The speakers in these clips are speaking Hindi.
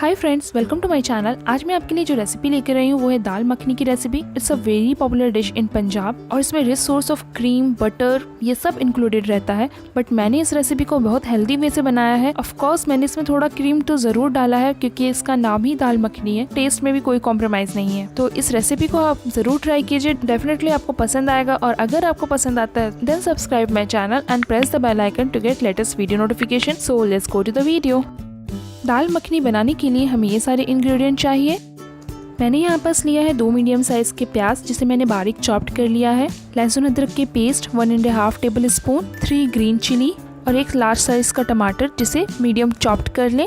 Hi friends, welcome to my channel. आज मैं आपके लिए जो रेसिपी लेकर आई हूँ वो है दाल मखनी की recipe. It's a very popular dish in Punjab और इसमें rich source of cream, butter ये सब इंक्लूडेड रहता है। बट मैंने इस रेसिपी को बहुत हेल्दी वे से बनाया है। ऑफ कोर्स मैंने इसमें थोड़ा क्रीम तो जरूर डाला है क्योंकि इसका नाम ही दाल मखनी है। टेस्ट में भी कोई कॉम्प्रोमाइज नहीं है। तो इस रेसिपी को आप जरूर ट्राई कीजिए, डेफिनेटली आपको पसंद आएगा। और अगर आपको पसंद आता है then subscribe my channel and press the bell icon to get latest video notification. So let's go to the video. Dal makhani बनाने के लिए हमें ये सारे इंग्रेडिएंट चाहिए। मैंने यहाँ पास लिया है 2 मीडियम साइज के प्याज जिसे मैंने बारीक चॉप्ड कर लिया है, लहसुन अदरक के paste 1.5 tablespoon, 3 green chilli और एक लार्ज साइज का टमाटर जिसे मीडियम चॉप्ड कर लें।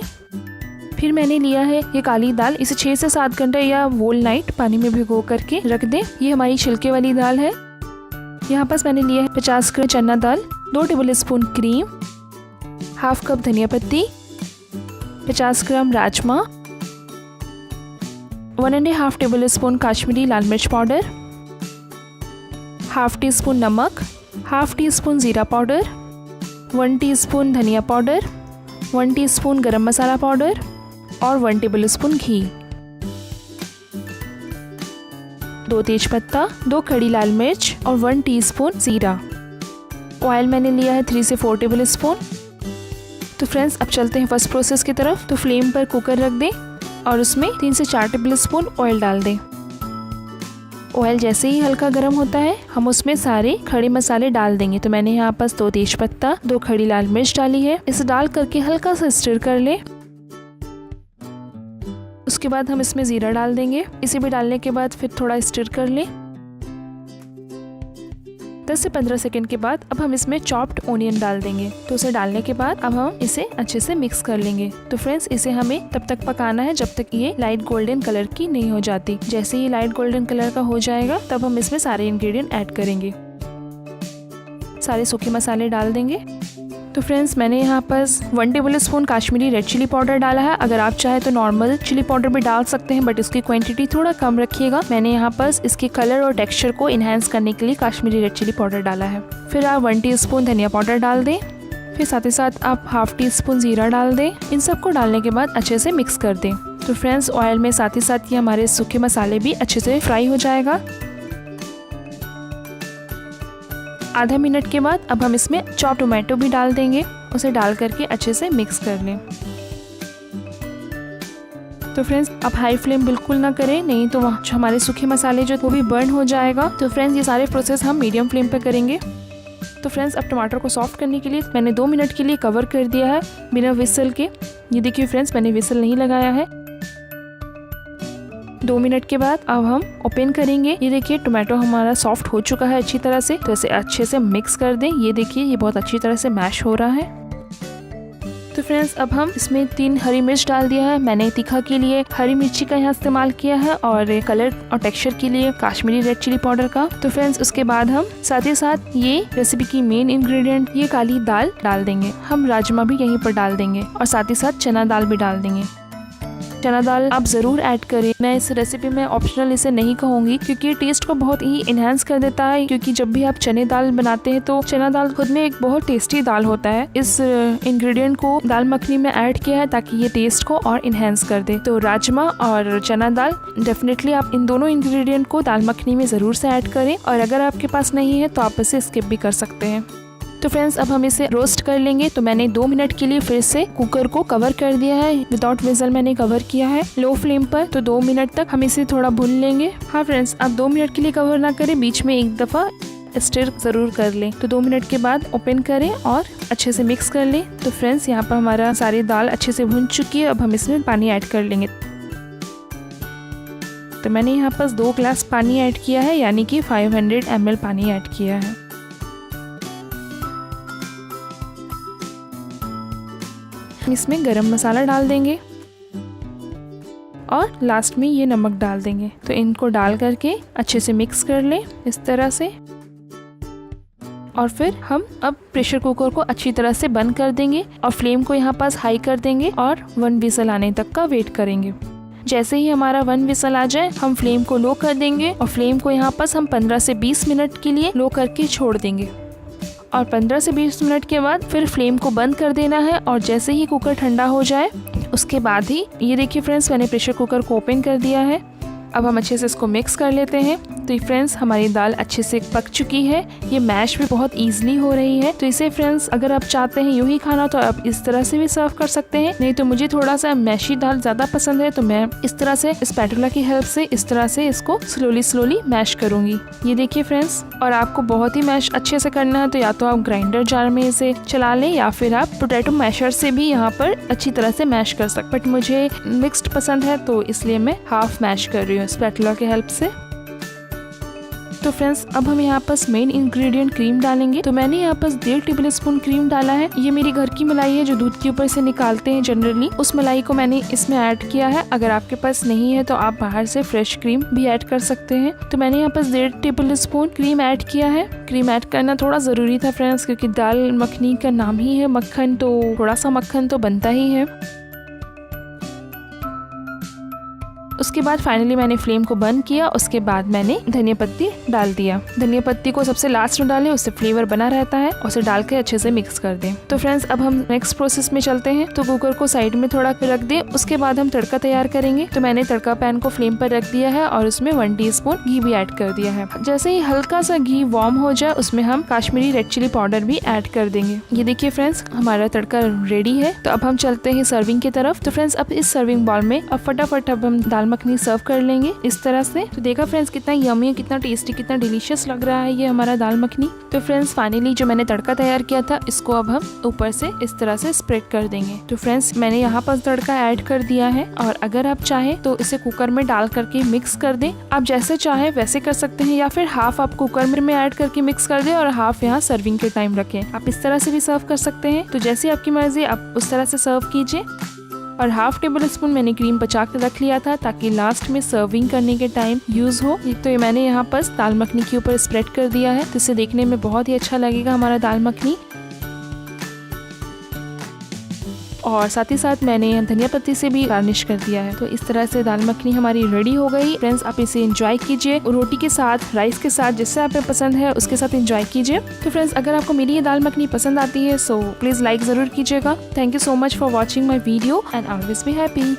फिर मैंने लिया है ये काली दाल, इसे 6 से 7 घंटे या होल नाइट पानी में भिगो करके रख दें। ये हमारी छिलके वाली दाल है। यहाँ पास मैंने लिया है 50 ग्राम चना दाल, 2 table spoon cream, half cup धनिया पत्ती, 50 ग्राम राजमा, 1.5 टेबल स्पून काश्मीरी लाल मिर्च पाउडर, हाफ टी स्पून नमक, हाफ टी स्पून जीरा पाउडर, 1 टीस्पून धनिया पाउडर, 1 टीस्पून गरम मसाला पाउडर और 1 टेबल स्पून घी, 2 तेजपत्ता, 2 खड़ी लाल मिर्च और 1 टीस्पून जीरा। ऑयल मैंने लिया है 3 से 4 टेबल स्पून। तो फ्रेंड्स अब चलते हैं फर्स्ट प्रोसेस की तरफ। तो फ्लेम पर कुकर रख दें और उसमें 3 से 4 टेबल स्पून ऑयल डाल दें। ऑयल जैसे ही हल्का गर्म होता है हम उसमें सारे खड़े मसाले डाल देंगे। तो मैंने यहाँ पास 2 तेजपत्ता, 2 खड़ी लाल मिर्च डाली है। इसे डाल करके हल्का सा स्टिर कर लें। उसके बाद हम इसमें जीरा डाल देंगे। इसे भी डालने के बाद फिर थोड़ा स्टिर कर लें। 10 से 15 सेकंड के बाद अब हम इसमें चॉप्ड ओनियन डाल देंगे। तो उसे डालने के बाद अब हम इसे अच्छे से मिक्स कर लेंगे। तो फ्रेंड्स इसे हमें तब तक पकाना है जब तक ये लाइट गोल्डन कलर की नहीं हो जाती। जैसे ये लाइट गोल्डन कलर का हो जाएगा तब हम इसमें सारे इंग्रेडिएंट ऐड करेंगे। सारे सूखे मसाले डाल देंगे। तो फ्रेंड्स मैंने यहाँ पर 1 tablespoon Kashmiri red chilli powder डाला है। अगर आप चाहे तो नॉर्मल चिली पाउडर भी डाल सकते हैं बट इसकी क्वांटिटी थोड़ा कम रखिएगा। मैंने यहाँ पर इसके कलर और टेक्सचर को इन्हेंस करने के लिए काश्मीरी रेड चिली पाउडर डाला है। फिर आप 1 टीस्पून धनिया पाउडर डाल दें। फिर साथ ही साथ आप हाफ टी स्पून जीरा डाल दें। इन सबको डालने के बाद अच्छे से मिक्स कर दें। तो फ्रेंड्स ऑयल में साथ ही साथ ये हमारे सूखे मसाले भी अच्छे से फ्राई हो जाएगा। आधा मिनट के बाद अब हम इसमें चॉप टोमेटो भी डाल देंगे। उसे डाल करके अच्छे से मिक्स कर लें। तो फ्रेंड्स अब हाई फ्लेम बिल्कुल ना करें, नहीं तो वहाँ जो हमारे सूखे मसाले जो वो भी बर्न हो जाएगा। तो फ्रेंड्स ये सारे प्रोसेस हम मीडियम फ्लेम पे करेंगे। तो फ्रेंड्स अब टमाटर को सॉफ्ट करने के लिए मैंने 2 मिनट के लिए कवर कर दिया है बिना विसल के। ये देखिए फ्रेंड्स मैंने विसल नहीं लगाया है। 2 मिनट के बाद अब हम ओपन करेंगे। ये देखिए टोमेटो हमारा सॉफ्ट हो चुका है अच्छी तरह से। तो इसे अच्छे से मिक्स कर दें। ये देखिए ये बहुत अच्छी तरह से मैश हो रहा है। तो फ्रेंड्स अब हम इसमें 3 हरी मिर्च डाल दिया है। मैंने तीखा के लिए हरी मिर्ची का यहाँ इस्तेमाल किया है और कलर और टेक्सचर के लिए काश्मीरी रेड चिली पाउडर का। तो फ्रेंड्स उसके बाद हम साथ ही साथ ये रेसिपी की मेन इंग्रेडिएंट ये काली दाल डाल देंगे। हम राजमा भी यहीं पर डाल देंगे और साथ ही साथ चना दाल भी डाल देंगे। चना दाल आप ज़रूर ऐड करें। मैं इस रेसिपी में ऑप्शनल इसे नहीं कहूँगी क्योंकि टेस्ट को बहुत ही इन्हेंस कर देता है। क्योंकि जब भी आप चने दाल बनाते हैं तो चना दाल खुद में एक बहुत टेस्टी दाल होता है। इस इंग्रेडिएंट को दाल मखनी में ऐड किया है ताकि ये टेस्ट को और इन्हेंस कर दे। तो राजमा और चना दाल डेफिनेटली आप इन दोनों इंग्रेडिएंट को दाल मखनी में ज़रूर से ऐड करें। और अगर आपके पास नहीं है तो आप इसे स्किप भी कर सकते हैं। तो फ्रेंड्स अब हम इसे रोस्ट कर लेंगे। तो मैंने 2 मिनट के लिए फिर से कुकर को कवर कर दिया है। विदाउट विजल मैंने कवर किया है लो फ्लेम पर। तो 2 मिनट तक हम इसे थोड़ा भून लेंगे। हाँ फ्रेंड्स आप 2 मिनट के लिए कवर ना करें, बीच में एक दफ़ा स्टिर ज़रूर कर लें। तो 2 मिनट के बाद ओपन करें और अच्छे से मिक्स कर लें। तो फ्रेंड्स यहाँ पर हमारा सारी दाल अच्छे से भुन चुकी है। अब हम इसमें पानी ऐड कर लेंगे। तो मैंने यहाँ पर 2 ग्लास पानी ऐड किया है यानी कि 500 ml पानी ऐड किया है। इसमें गरम मसाला डाल देंगे और लास्ट में ये नमक डाल देंगे। तो इनको डाल करके अच्छे से मिक्स कर लें इस तरह से। और फिर हम अब प्रेशर कुकर को अच्छी तरह से बंद कर देंगे और फ्लेम को यहाँ पास हाई कर देंगे और 1 विसल आने तक का वेट करेंगे। जैसे ही हमारा 1 विसल आ जाए हम फ्लेम को लो कर देंगे और फ्लेम को यहाँ पास हम 15 से 20 मिनट के लिए लो करके छोड़ देंगे। और 15 से 20 मिनट के बाद फिर फ्लेम को बंद कर देना है। और जैसे ही कुकर ठंडा हो जाए उसके बाद ही ये देखिए फ्रेंड्स, मैंने प्रेशर कुकर को ओपन कर दिया है। अब हम अच्छे से इसको मिक्स कर लेते हैं। तो फ्रेंड्स हमारी दाल अच्छे से पक चुकी है। ये मैश भी बहुत इजीली हो रही है। तो इसे फ्रेंड्स अगर आप चाहते हैं यूं ही खाना तो आप इस तरह से भी सर्व कर सकते हैं, नहीं तो मुझे थोड़ा सा मैशी दाल ज़्यादा पसंद है तो मैं इस तरह से स्पैटुला की हेल्प से इस तरह से इसको स्लोली मैश करूँगी। ये देखिए फ्रेंड्स, और आपको बहुत ही मैश अच्छे से करना है तो या तो आप ग्राइंडर जार में इसे चला लें या फिर आप पोटैटो मैशर से भी यहाँ पर अच्छी तरह से मैश कर सकते। बट मुझे मिक्स्ड पसंद है तो इसलिए मैं हाफ मैश कर रही हूँ स्पैटुला की हेल्प से। तो फ्रेंड्स अब हम यहाँ पर मेन इंग्रेडिएंट क्रीम डालेंगे। तो मैंने यहाँ पर 1.5 टेबल स्पून क्रीम डाला है। ये मेरी घर की मलाई है जो दूध के ऊपर से निकालते हैं जनरली, उस मलाई को मैंने इसमें ऐड किया है। अगर आपके पास नहीं है तो आप बाहर से फ्रेश क्रीम भी ऐड कर सकते हैं। तो मैंने यहाँ पर 1.5 टेबल स्पून क्रीम ऐड किया है। क्रीम ऐड करना थोड़ा जरूरी था फ्रेंड्स, क्योंकि दाल मखनी का नाम ही है मक्खन, तो थोड़ा सा मक्खन तो बनता ही है। उसके बाद फाइनली मैंने फ्लेम को बंद किया। उसके बाद मैंने धनिया पत्ती डाल दिया। धनिया पत्ती को सबसे लास्ट में डालें, उससे फ्लेवर बना रहता है। उसे डाल के अच्छे से मिक्स कर दें। तो फ्रेंड्स अब हम नेक्स्ट प्रोसेस में चलते हैं। तो कुकर को साइड में थोड़ा रख दें। उसके बाद हम तड़का तैयार करेंगे। तो मैंने तड़का पैन को फ्लेम पर रख दिया है और उसमें 1 टीस्पून घी भी ऐड कर दिया है। जैसे ही हल्का सा घी वार्म हो जाए उसमें हम कश्मीरी रेड चिली पाउडर भी ऐड कर देंगे। ये देखिए फ्रेंड्स हमारा तड़का रेडी है। तो अब हम चलते हैं सर्विंग की तरफ। तो फ्रेंड्स अब इस सर्विंग बाउल में अब फटाफट अब हम दाल मखनी सर्व कर लेंगे इस तरह से। तो देखा फ्रेंड्स कितना यम्मी, कितना टेस्टी, कितना डिलीशियस लग रहा है ये हमारा दाल मखनी। तो फ्रेंड्स फाइनली जो मैंने तड़का तैयार किया था इसको अब हम ऊपर से इस तरह से स्प्रेड कर देंगे। तो फ्रेंड्स मैंने यहाँ पर तड़का ऐड कर दिया है और अगर आप चाहे तो इसे कुकर में डाल करके मिक्स कर दें। आप जैसे चाहे वैसे कर सकते हैं, या फिर हाफ आप कुकर में ऐड करके मिक्स कर दें और हाफ यहाँ सर्विंग के टाइम रखें। आप इस तरह से भी सर्व कर सकते हैं। तो जैसे आपकी मर्जी आप उस तरह से सर्व कीजिए। और 1/2 टेबल स्पून मैंने क्रीम बचा के रख लिया था ताकि लास्ट में सर्विंग करने के टाइम यूज हो। तो ये मैंने यहाँ पर दाल मखनी के ऊपर स्प्रेड कर दिया है, तो इसे देखने में बहुत ही अच्छा लगेगा हमारा दाल मखनी। और साथ ही साथ मैंने धनिया पत्ती से भी गार्निश कर दिया है। तो इस तरह से दाल मखनी हमारी रेडी हो गई। फ्रेंड्स आप इसे एंजॉय कीजिए रोटी के साथ, राइस के साथ, जिससे आपको पसंद है उसके साथ एंजॉय कीजिए। तो फ्रेंड्स अगर आपको मेरी ये दाल मखनी पसंद आती है सो प्लीज लाइक जरूर कीजिएगा। Thank you so much for watching my video and always be happy.